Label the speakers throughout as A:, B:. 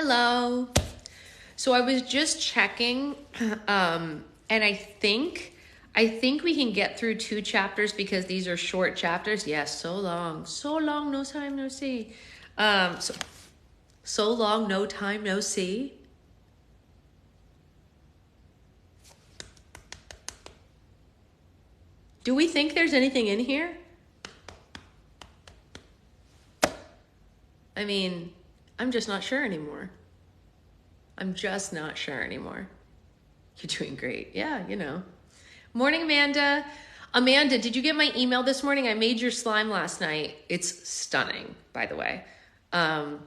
A: Hello. So I was just checking, and I think we can get through 2 chapters because these are short chapters. Yes, so long, no time, no see. So long, no time, no see. Do we think there's anything in here? I mean, I'm just not sure anymore. You're doing great. Yeah, Morning, Amanda. Amanda, did you get my email this morning? I made your slime last night. It's stunning, by the way. I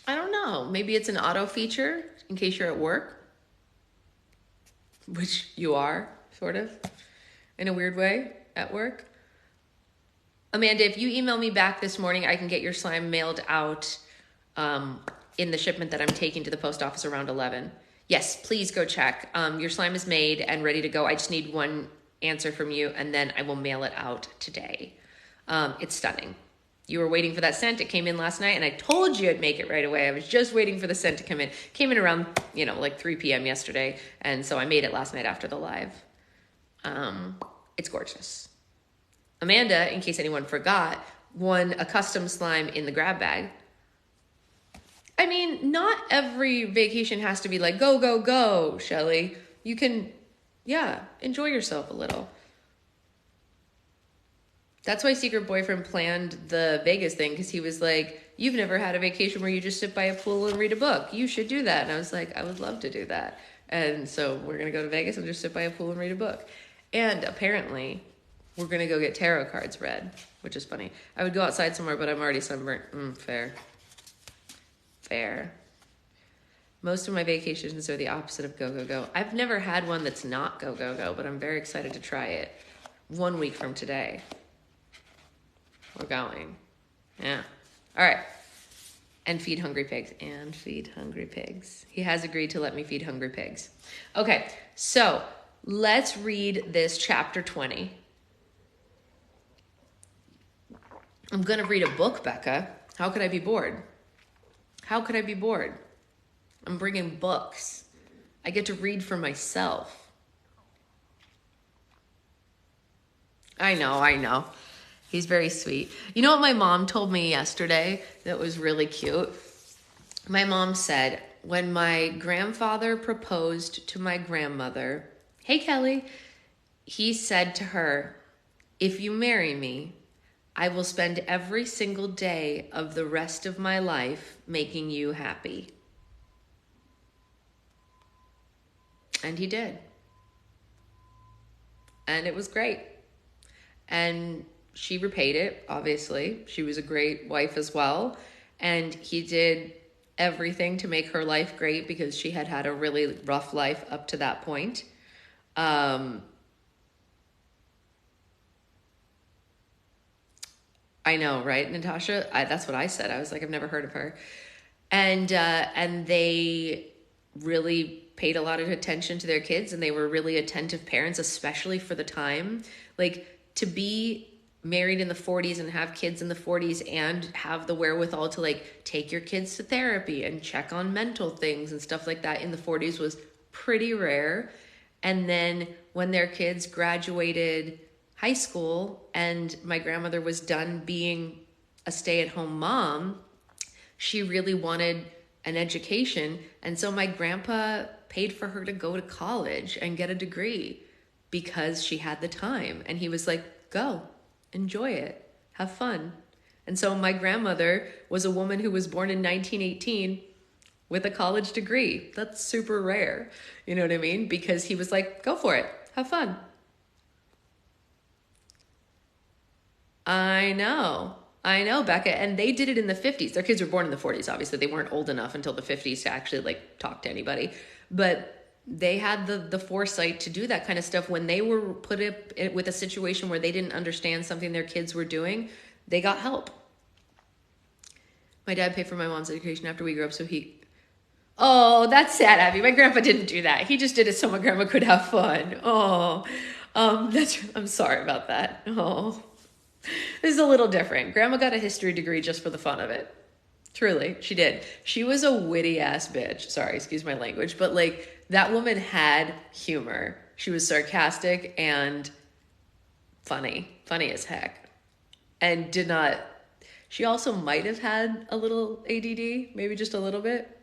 A: don't know. Maybe it's an auto feature in case you're at work, which you are, sort of, in a weird way, at work. Amanda, if you email me back this morning, I can get your slime mailed out in the shipment that I'm taking to the post office around 11. Yes, please go check. Your slime is made and ready to go. I just need one answer from you, and then I will mail it out today. It's stunning. You were waiting for that scent. It came in last night, and I told you I'd make it right away. I was just waiting for the scent to come in. Came in around, like 3 p.m. yesterday, and so I made it last night after the live. It's gorgeous. Amanda, in case anyone forgot, won a custom slime in the grab bag. I mean, not every vacation has to be like, go, go, go, Shelly. You can, enjoy yourself a little. That's why Secret Boyfriend planned the Vegas thing, because he was like, you've never had a vacation where you just sit by a pool and read a book. You should do that. And I was like, I would love to do that. And so we're going to go to Vegas and just sit by a pool and read a book. And apparently, we're going to go get tarot cards read, which is funny. I would go outside somewhere, but I'm already sunburnt. Fair. Most of my vacations are the opposite of go, go, go. I've never had one that's not go, go, go, but I'm very excited to try it. 1 week from today. We're going. Yeah. All right. And feed hungry pigs. He has agreed to let me feed hungry pigs. Okay, so let's read this chapter 20. I'm going to read a book, Becca. How could I be bored? I'm bringing books. I get to read for myself. I know. He's very sweet. You know what my mom told me yesterday that was really cute? My mom said, when my grandfather proposed to my grandmother, hey, Kelly, he said to her, if you marry me, I will spend every single day of the rest of my life making you happy. And he did. And it was great. And she repaid it, obviously. She was a great wife as well. And he did everything to make her life great because she had had a really rough life up to that point. I know, right, Natasha? That's what I said. I was like, I've never heard of her. And they really paid a lot of attention to their kids, and they were really attentive parents, especially for the time. Like, to be married in the 40s and have kids in the 40s and have the wherewithal to like take your kids to therapy and check on mental things and stuff like that in the 40s was pretty rare. And then when their kids graduated high school and my grandmother was done being a stay-at-home mom, she really wanted an education. And so my grandpa paid for her to go to college and get a degree because she had the time. And he was like, go, enjoy it, have fun. And so my grandmother was a woman who was born in 1918 with a college degree. That's super rare. You know what I mean? Because he was like, go for it, have fun. I know, Becca. And they did it in the 50s. Their kids were born in the 40s, obviously. They weren't old enough until the 50s to actually like talk to anybody. But they had the foresight to do that kind of stuff when they were put up with a situation where they didn't understand something their kids were doing. They got help. My dad paid for my mom's education after we grew up, so oh, that's sad, Abby. My grandpa didn't do that. He just did it so my grandma could have fun. I'm sorry about that. Oh, this is a little different. Grandma got a history degree just for the fun of it. Truly, she did. She was a witty ass bitch. Sorry, excuse my language, but like that woman had humor. She was sarcastic and funny as heck. And did not, she also might have had a little ADD, maybe just a little bit.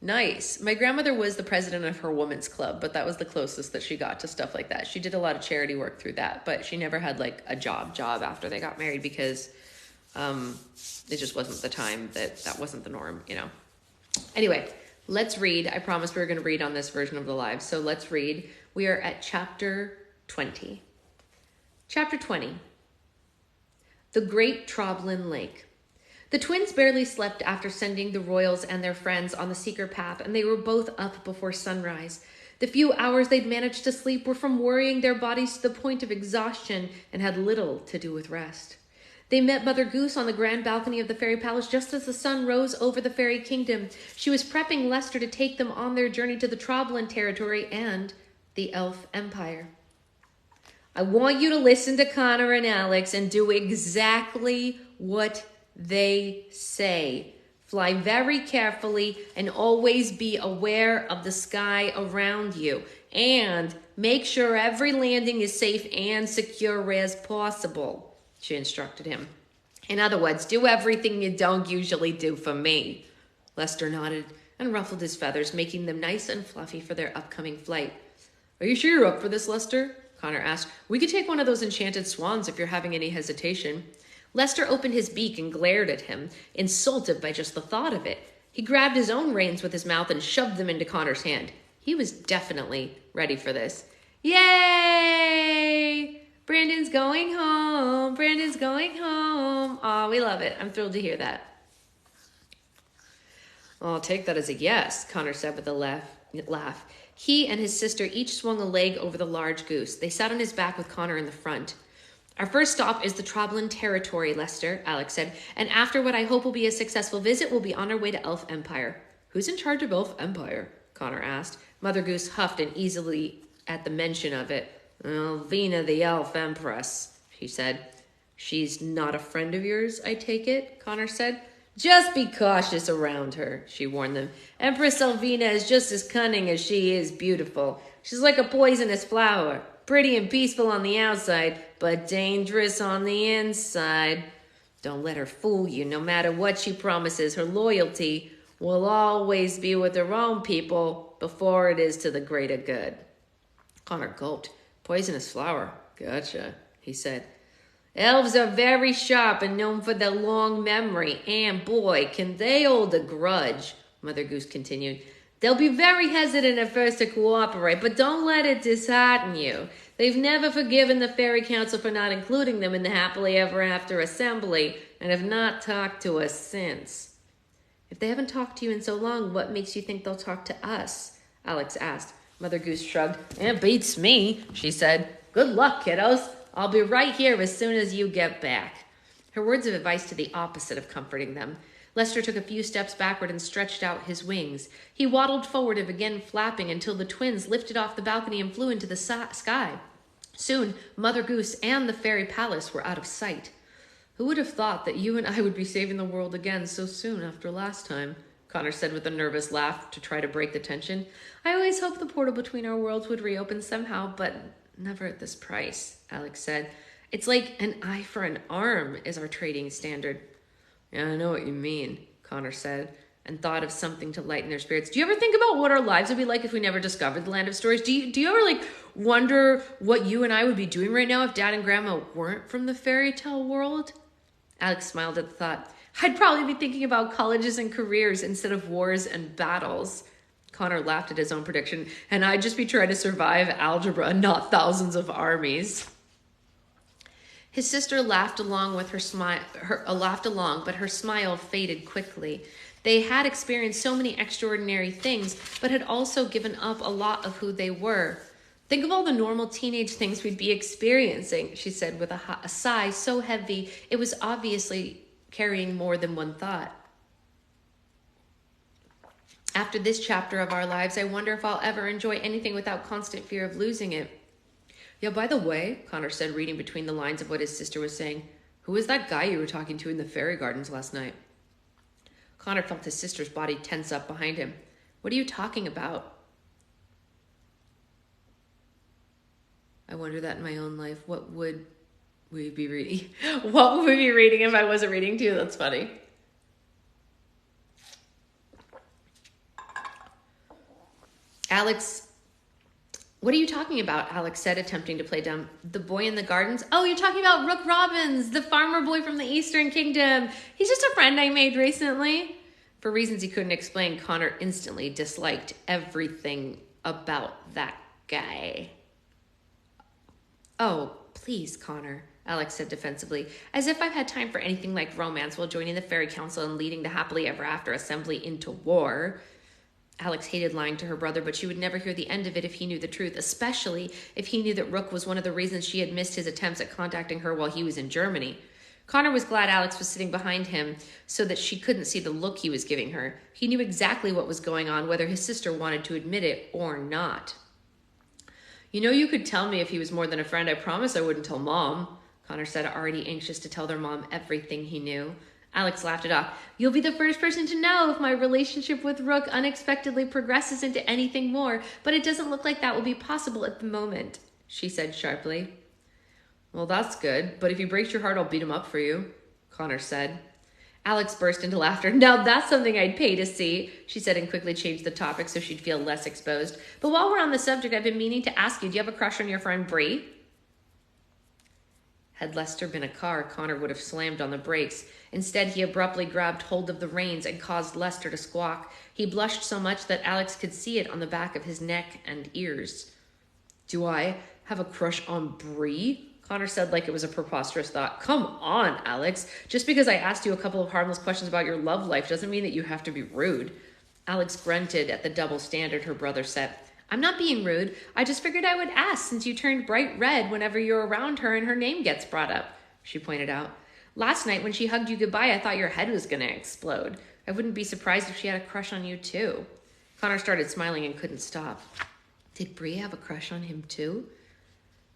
A: Nice. My grandmother was the president of her women's club, but that was the closest that she got to stuff like that. She did a lot of charity work through that, but she never had like a job after they got married because it just wasn't the time that wasn't the norm, you know. Anyway, let's read. I promised we were going to read on this version of the lives. So let's read. We are at chapter 20. Chapter 20. The Great Troblin Lake. The twins barely slept after sending the Royals and their friends on the Seeker Path, and they were both up before sunrise. The few hours they'd managed to sleep were from worrying their bodies to the point of exhaustion and had little to do with rest. They met Mother Goose on the grand balcony of the fairy palace just as the sun rose over the fairy kingdom. She was prepping Lester to take them on their journey to the Troblin territory and the Elf Empire. I want you to listen to Connor and Alex and do exactly what they say. Fly very carefully and always be aware of the sky around you. And make sure every landing is safe and secure as possible, she instructed him. In other words, do everything you don't usually do for me. Lester nodded and ruffled his feathers, making them nice and fluffy for their upcoming flight. Are you sure you're up for this, Lester? Connor asked. We could take one of those enchanted swans if you're having any hesitation. Lester opened his beak and glared at him, insulted by just the thought of it. He grabbed his own reins with his mouth and shoved them into Connor's hand. He was definitely ready for this. Yay! Brandon's going home. Brandon's going home. Aw, we love it. I'm thrilled to hear that. I'll take that as a yes, Connor said with a laugh. He and his sister each swung a leg over the large goose. They sat on his back with Connor in the front. Our first stop is the Troblin territory, Lester, Alex said, and after what I hope will be a successful visit, we'll be on our way to Elf Empire. Who's in charge of Elf Empire? Connor asked. Mother Goose huffed uneasily at the mention of it. Elvina the Elf Empress, she said. She's not a friend of yours, I take it, Connor said. Just be cautious around her, she warned them. Empress Elvina is just as cunning as she is beautiful. She's like a poisonous flower. Pretty and peaceful on the outside, but dangerous on the inside. Don't let her fool you. No matter what she promises, her loyalty will always be with her own people before it is to the greater good. Connor gulped. Poisonous flower. Gotcha, he said. Elves are very sharp and known for their long memory, and boy, can they hold a grudge, Mother Goose continued. They'll be very hesitant at first to cooperate, but don't let it dishearten you. They've never forgiven the Fairy Council for not including them in the Happily Ever After assembly and have not talked to us since. If they haven't talked to you in so long, what makes you think they'll talk to us? Alex asked. Mother Goose shrugged. It beats me, she said. Good luck, kiddos. I'll be right here as soon as you get back. Her words of advice to the opposite of comforting them. Lester took a few steps backward and stretched out his wings. He waddled forward and began flapping until the twins lifted off the balcony and flew into the sky. Soon, Mother Goose and the fairy palace were out of sight. Who would have thought that you and I would be saving the world again so soon after last time? Connor said with a nervous laugh to try to break the tension. I always hoped the portal between our worlds would reopen somehow, but never at this price, Alex said. It's like an eye for an arm is our trading standard. Yeah, I know what you mean, Connor said, and thought of something to lighten their spirits. Do you ever think about what our lives would be like if we never discovered the Land of Stories? Do you ever, wonder what you and I would be doing right now if Dad and Grandma weren't from the fairy tale world? Alex smiled at the thought. I'd probably be thinking about colleges and careers instead of wars and battles. Connor laughed at his own prediction, and I'd just be trying to survive algebra, not thousands of armies. His sister laughed along with but her smile faded quickly. They had experienced so many extraordinary things, but had also given up a lot of who they were. Think of all the normal teenage things we'd be experiencing, she said with a sigh so heavy it was obviously carrying more than one thought. After this chapter of our lives, I wonder if I'll ever enjoy anything without constant fear of losing it. Yeah, by the way, Connor said, reading between the lines of what his sister was saying, who was that guy you were talking to in the fairy gardens last night? Connor felt his sister's body tense up behind him. What are you talking about? I wonder that in my own life. What would we be reading? What would we be reading if I wasn't reading too? That's funny. Alex, what are you talking about? Alex said, attempting to play dumb. The boy in the gardens? Oh, you're talking about Rook Robbins, the farmer boy from the Eastern Kingdom. He's just a friend I made recently. For reasons he couldn't explain, Connor instantly disliked everything about that guy. Oh, please, Connor, Alex said defensively, as if I've had time for anything like romance while joining the Fairy Council and leading the happily ever after assembly into war. Alex hated lying to her brother, but she would never hear the end of it if he knew the truth, especially if he knew that Rook was one of the reasons she had missed his attempts at contacting her while he was in Germany. Connor was glad Alex was sitting behind him so that she couldn't see the look he was giving her. He knew exactly what was going on, whether his sister wanted to admit it or not. You know, you could tell me if he was more than a friend. I promise I wouldn't tell Mom, Connor said, already anxious to tell their mom everything he knew. Alex laughed it off. You'll be the first person to know if my relationship with Rook unexpectedly progresses into anything more, but it doesn't look like that will be possible at the moment, she said sharply. Well, that's good, but if he breaks your heart, I'll beat him up for you, Connor said. Alex burst into laughter. Now that's something I'd pay to see, she said, and quickly changed the topic so she'd feel less exposed. But while we're on the subject, I've been meaning to ask you, do you have a crush on your friend Bree? Had Lester been a car, Connor would have slammed on the brakes. Instead, he abruptly grabbed hold of the reins and caused Lester to squawk. He blushed so much that Alex could see it on the back of his neck and ears. Do I have a crush on Bree? Connor said like it was a preposterous thought. Come on, Alex. Just because I asked you a couple of harmless questions about your love life doesn't mean that you have to be rude. Alex grunted at the double standard her brother set. I'm not being rude. I just figured I would ask since you turned bright red whenever you're around her and her name gets brought up, she pointed out. Last night when she hugged you goodbye, I thought your head was going to explode. I wouldn't be surprised if she had a crush on you too. Connor started smiling and couldn't stop. Did Bree have a crush on him too?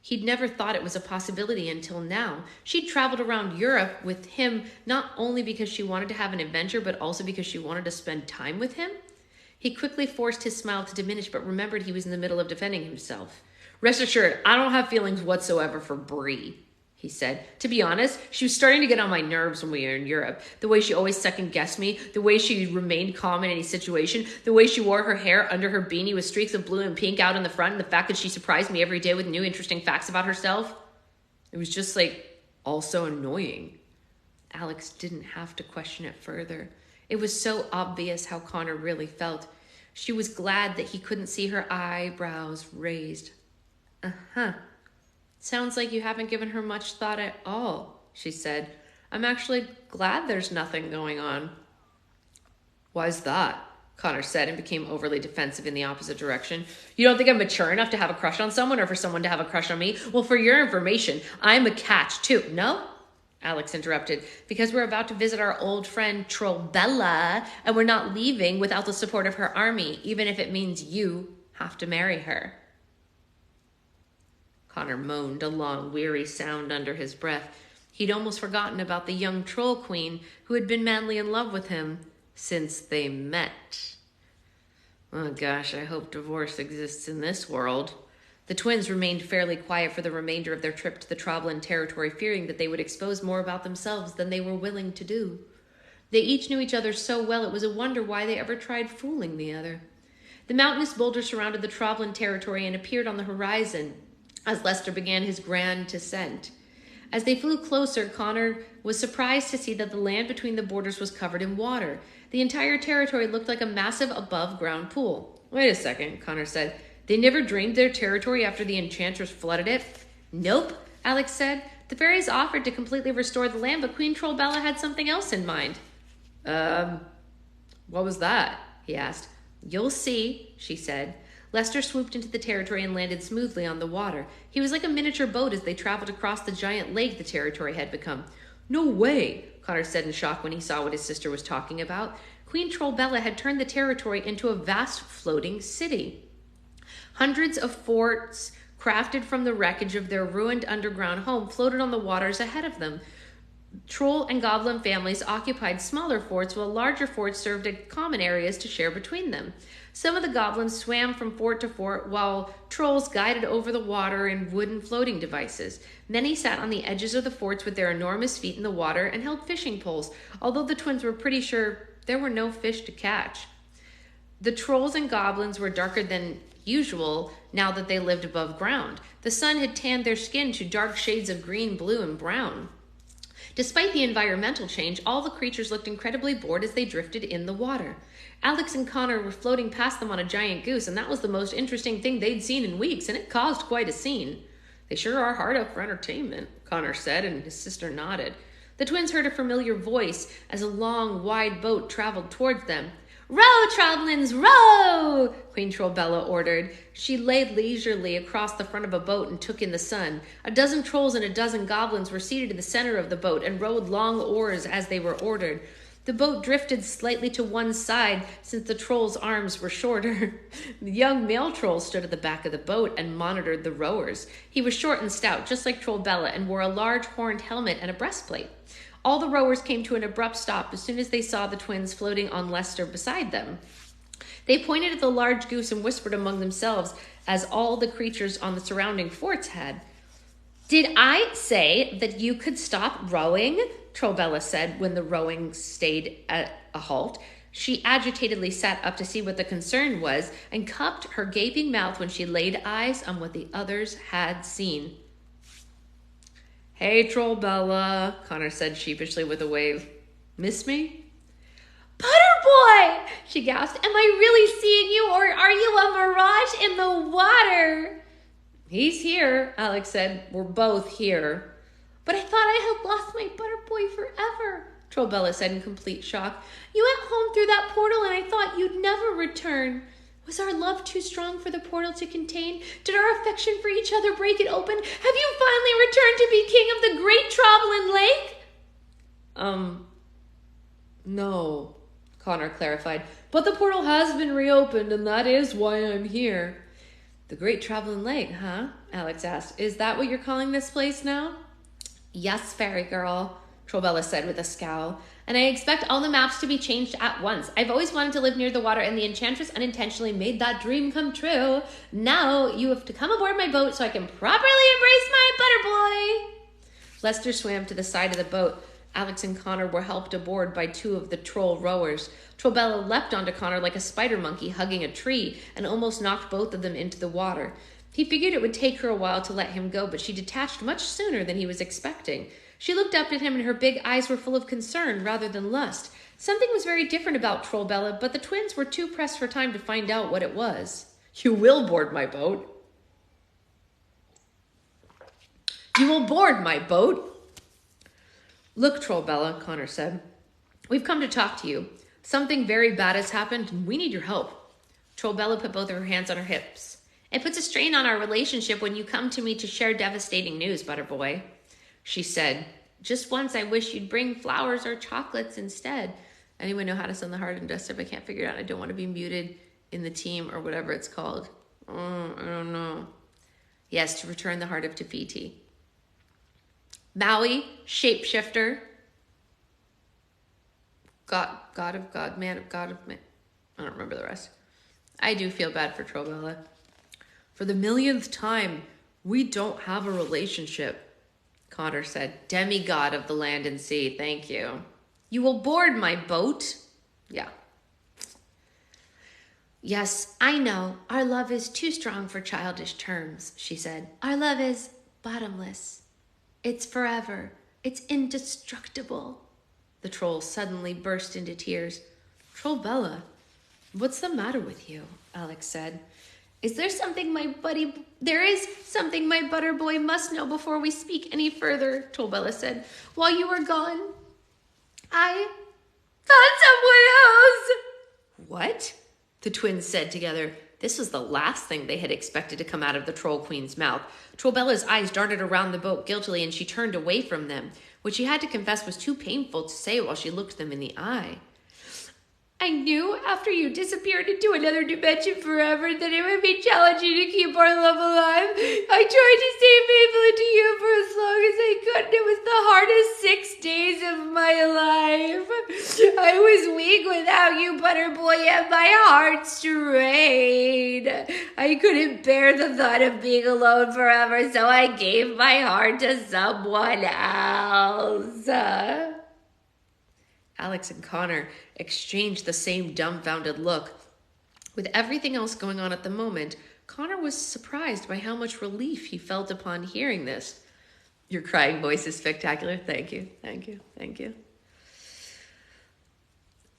A: He'd never thought it was a possibility until now. She'd traveled around Europe with him not only because she wanted to have an adventure, but also because she wanted to spend time with him. He quickly forced his smile to diminish, but remembered he was in the middle of defending himself. Rest assured, I don't have feelings whatsoever for Bree, he said. To be honest, she was starting to get on my nerves when we were in Europe. The way she always second-guessed me, the way she remained calm in any situation, the way she wore her hair under her beanie with streaks of blue and pink out in the front, and the fact that she surprised me every day with new interesting facts about herself. It was just all so annoying. Alex didn't have to question it further. It was so obvious how Connor really felt. She was glad that he couldn't see her eyebrows raised. Uh-huh. Sounds like you haven't given her much thought at all, she said. I'm actually glad there's nothing going on. Why's that? Connor said and became overly defensive in the opposite direction. You don't think I'm mature enough to have a crush on someone or for someone to have a crush on me? Well, for your information, I'm a catch too. No? Alex interrupted, because we're about to visit our old friend Trollbella, and we're not leaving without the support of her army, even if it means you have to marry her. Connor moaned a long, weary sound under his breath. He'd almost forgotten about the young troll queen who had been madly in love with him since they met. Oh gosh, I hope divorce exists in this world. The twins remained fairly quiet for the remainder of their trip to the Troblin territory, fearing that they would expose more about themselves than they were willing to do. They each knew each other so well it was a wonder why they ever tried fooling the other. The mountainous boulders surrounded the Troblin territory and appeared on the horizon as Lester began his grand descent. As they flew closer, Connor was surprised to see that the land between the borders was covered in water. The entire territory looked like a massive above-ground pool. Wait a second, Connor said. They never drained their territory after the enchanters flooded it? Nope, Alex said. The fairies offered to completely restore the land, but Queen Trollbella had something else in mind. What was that? He asked. You'll see, she said. Lester swooped into the territory and landed smoothly on the water. He was like a miniature boat as they traveled across the giant lake the territory had become. No way, Connor said in shock when he saw what his sister was talking about. Queen Trollbella had turned the territory into a vast floating city. Hundreds of forts, crafted from the wreckage of their ruined underground home, floated on the waters ahead of them. Troll and goblin families occupied smaller forts, while larger forts served as common areas to share between them. Some of the goblins swam from fort to fort, while trolls guided over the water in wooden floating devices. Many sat on the edges of the forts with their enormous feet in the water and held fishing poles, although the twins were pretty sure there were no fish to catch. The trolls and goblins were darker than usual now that they lived above ground. The sun had tanned their skin to dark shades of green, blue, and brown. Despite the environmental change, all the creatures looked incredibly bored as they drifted in the water. Alex and Connor were floating past them on a giant goose, and that was the most interesting thing they'd seen in weeks, and it caused quite a scene. They sure are hard up for entertainment, Connor said, and his sister nodded. The twins heard a familiar voice as a long, wide boat traveled towards them. "Row, Troblins, row!" Queen Trollbella ordered. She lay leisurely across the front of a boat and took in the sun. A dozen trolls and a dozen goblins were seated in the center of the boat and rowed long oars as they were ordered. The boat drifted slightly to one side since the troll's arms were shorter. The young male troll stood at the back of the boat and monitored the rowers. He was short and stout, just like Trollbella, and wore a large horned helmet and a breastplate. All the rowers came to an abrupt stop as soon as they saw the twins floating on Lester beside them. They pointed at the large goose and whispered among themselves, as all the creatures on the surrounding forts had. "Did I say that you could stop rowing?" Trollbella said when the rowing stayed at a halt. She agitatedly sat up to see what the concern was and cupped her gaping mouth when she laid eyes on what the others had seen. "Hey, Trollbella," Connor said sheepishly with a wave. "Miss me?" "Butterboy!" she gasped. "Am I really seeing you, or are you a mirage in the water?" "He's here," Alex said. "We're both here." "But I thought I had lost my Butterboy forever," Trollbella said in complete shock. "You went home through that portal and I thought you'd never return. Was our love too strong for the portal to contain? Did our affection for each other break it open? Have you finally returned to be king of the great Troblin Lake?" No, Connor clarified. "But the portal has been reopened, and that is why I'm here." "The Great Troblin Lake, huh?" Alex asked. "Is that what you're calling this place now?" "Yes, fairy girl," Trollbella said with a scowl. "And I expect all the maps to be changed at once. I've always wanted to live near the water, and the Enchantress unintentionally made that dream come true. Now you have to come aboard my boat so I can properly embrace my Butterboy." Lester swam to the side of the boat. Alex and Connor were helped aboard by two of the troll rowers. Trollbella leapt onto Connor like a spider monkey hugging a tree and almost knocked both of them into the water. He figured it would take her a while to let him go, but she detached much sooner than he was expecting. She looked up at him and her big eyes were full of concern rather than lust. Something was very different about Trollbella, but the twins were too pressed for time to find out what it was. "You will board my boat." "You will board my boat." "Look, Trollbella," Connor said. "We've come to talk to you. Something very bad has happened, and we need your help." Trollbella put both of her hands on her hips. "It puts a strain on our relationship when you come to me to share devastating news, Butterboy," she said. "Just once I wish you'd bring flowers or chocolates instead." Anyone know how to send the heart and dust up? I can't figure it out. I don't want to be muted in the team or whatever it's called. I don't know. Yes, to return the heart of Te Fiti. Maui, shapeshifter. God of God, man of God of man. I don't remember the rest. I do feel bad for Trollbella. "For the millionth time, we don't have a relationship," Connor said. "Demigod of the land and sea, thank you." "You will board my boat." "Yeah." "Yes, I know. Our love is too strong for childish terms," she said. "Our love is bottomless. It's forever. It's indestructible." The troll suddenly burst into tears. "Trollbella, what's the matter with you?" Alex said. There is something my Butterboy must know before we speak any further," Trollbella said. "While you were gone, I found someone else." "What?" the twins said together. This was the last thing they had expected to come out of the Troll Queen's mouth. Trollbella's eyes darted around the boat guiltily, and she turned away from them, which she had to confess was too painful to say while she looked them in the eye. "I knew after you disappeared into another dimension forever that it would be challenging to keep our love alive. I tried to stay faithful to you for as long as I could, and it was the hardest 6 days nothing without you, Butterboy, and my heart strayed. I couldn't bear the thought of being alone forever, so I gave my heart to someone else. Alex and Connor exchanged the same dumbfounded look. With everything else going on at the moment, Connor was surprised by how much relief he felt upon hearing this. Your crying voice is spectacular. Thank you, thank you, thank you.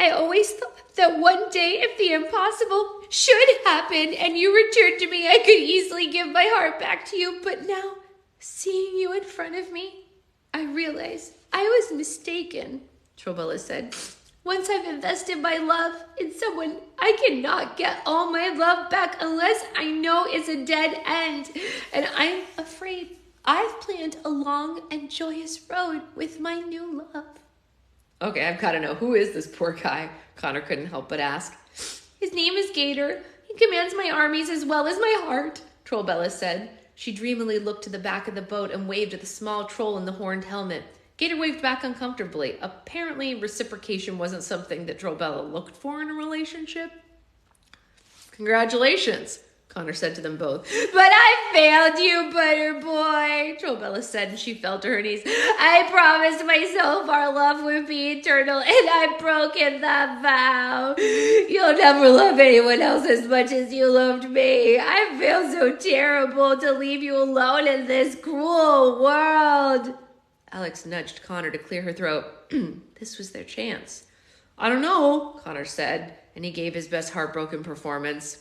A: I always thought that one day, if the impossible should happen and you returned to me, I could easily give my heart back to you. But now, seeing you in front of me, I realize I was mistaken, Trollbella said. Once I've invested my love in someone, I cannot get all my love back unless I know it's a dead end. And I'm afraid I've planned a long and joyous road with my new love. Okay, I've got to know, who is this poor guy? Connor couldn't help but ask. His name is Gator. He commands my armies as well as my heart, Trollbella said. She dreamily looked to the back of the boat and waved at the small troll in the horned helmet. Gator waved back uncomfortably. Apparently, reciprocation wasn't something that Trollbella looked for in a relationship. Congratulations, Connor said to them both. But I failed you, Butterboy, Trollbella said, and she fell to her knees. I promised myself our love would be eternal, and I've broken that vow. You'll never love anyone else as much as you loved me. I feel so terrible to leave you alone in this cruel world. Alex nudged Connor to clear her throat. This was their chance. I don't know, Connor said, and he gave his best heartbroken performance.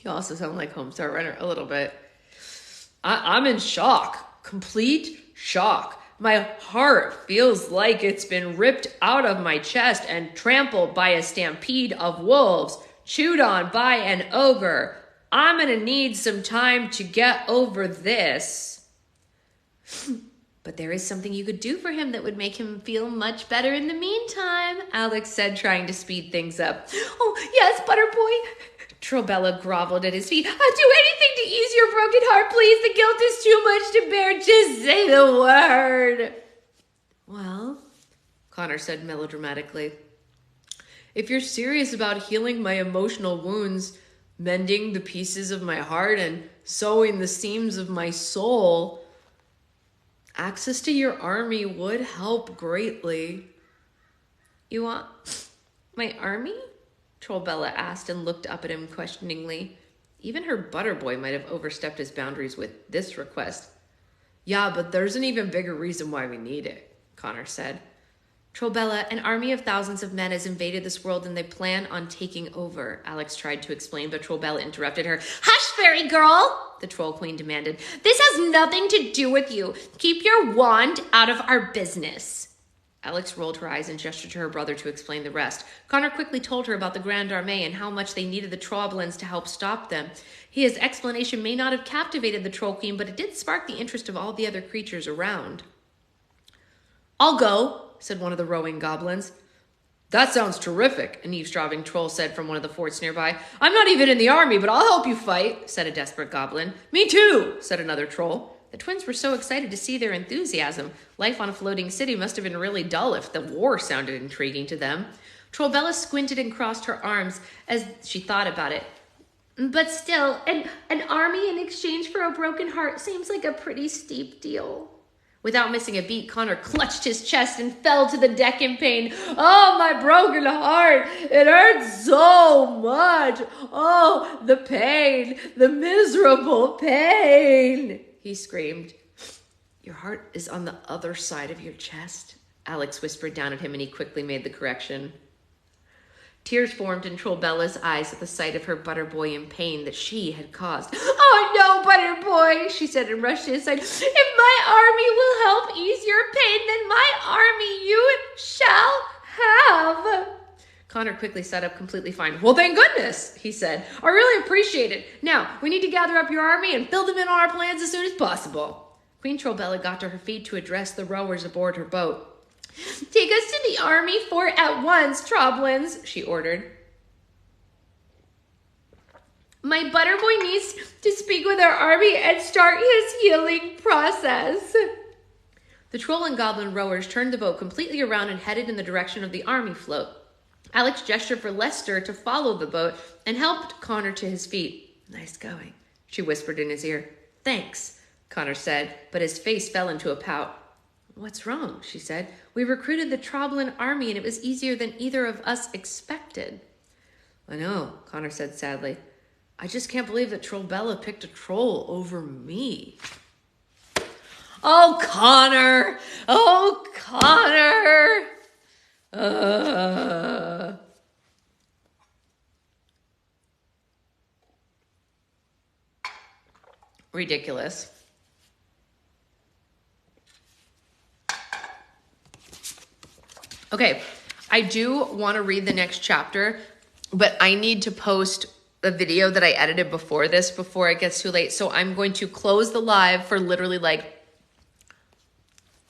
A: You also sound like Homestar Runner a little bit. I'm in shock. Complete shock. My heart feels like it's been ripped out of my chest and trampled by a stampede of wolves, chewed on by an ogre. I'm gonna need some time to get over this. But there is something you could do for him that would make him feel much better in the meantime, Alex said, trying to speed things up. Oh, yes, Butterboy. Trollbella groveled at his feet. I'll do anything to ease your broken heart, please. The guilt is too much to bear. Just say the word. Well, Connor said melodramatically, if you're serious about healing my emotional wounds, mending the pieces of my heart, and sewing the seams of my soul, access to your army would help greatly. You want my army? Trollbella asked and looked up at him questioningly. Even her Butterboy might have overstepped his boundaries with this request. Yeah, but there's an even bigger reason why we need it, Connor said. Trollbella, an army of thousands of men has invaded this world and they plan on taking over, Alex tried to explain, but Trollbella interrupted her. Hush, fairy girl, the Troll Queen demanded. This has nothing to do with you. Keep your wand out of our business. Alex rolled her eyes and gestured to her brother to explain the rest. Connor quickly told her about the Grand Armée and how much they needed the Trollblins to help stop them. His explanation may not have captivated the Troll Queen, but it did spark the interest of all the other creatures around. I'll go, said one of the rowing goblins. That sounds terrific, an eavesdropping troll said from one of the forts nearby. I'm not even in the army, but I'll help you fight, said a desperate goblin. Me too, said another troll. The twins were so excited to see their enthusiasm. Life on a floating city must have been really dull if the war sounded intriguing to them. Trollbella squinted and crossed her arms as she thought about it. But still, an army in exchange for a broken heart seems like a pretty steep deal. Without missing a beat, Connor clutched his chest and fell to the deck in pain. Oh, my broken heart! It hurts so much! Oh, the pain! The miserable pain! He screamed. Your heart is on the other side of your chest, Alex whispered down at him, and he quickly made the correction. Tears formed in Trollbella's eyes at the sight of her Butterboy in pain that she had caused. Oh no, Butterboy, she said and rushed to his side. If my army will help ease your pain, then my army you shall have. Connor quickly sat up completely fine. Well, thank goodness, he said. I really appreciate it. Now, we need to gather up your army and fill them in on our plans as soon as possible. Queen Trollbella got to her feet to address the rowers aboard her boat. Take us to the army fort at once, Trollblins, she ordered. My Butterboy needs to speak with our army and start his healing process. The troll and goblin rowers turned the boat completely around and headed in the direction of the army float. Alex gestured for Lester to follow the boat and helped Connor to his feet. Nice going, she whispered in his ear. Thanks, Connor said, but his face fell into a pout. What's wrong? She said. We recruited the Troblin army and it was easier than either of us expected. I know, Connor said sadly. I just can't believe that Trollbella picked a troll over me. Oh, Connor! Oh, Connor! Ridiculous. Okay, I do want to read the next chapter, but I need to post a video that I edited before this, before it gets too late. So I'm going to close the live for literally like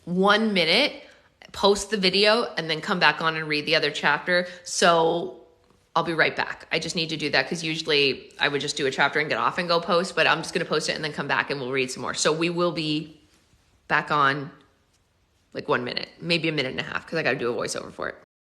A: 1 minute, post the video, and then come back on and read the other chapter. So I'll be right back. I just need to do that because usually I would just do a chapter and get off and go post, but I'm just going to post it and then come back and we'll read some more. So we will be back on like 1 minute, maybe a minute and a half because I got to do a voiceover for it.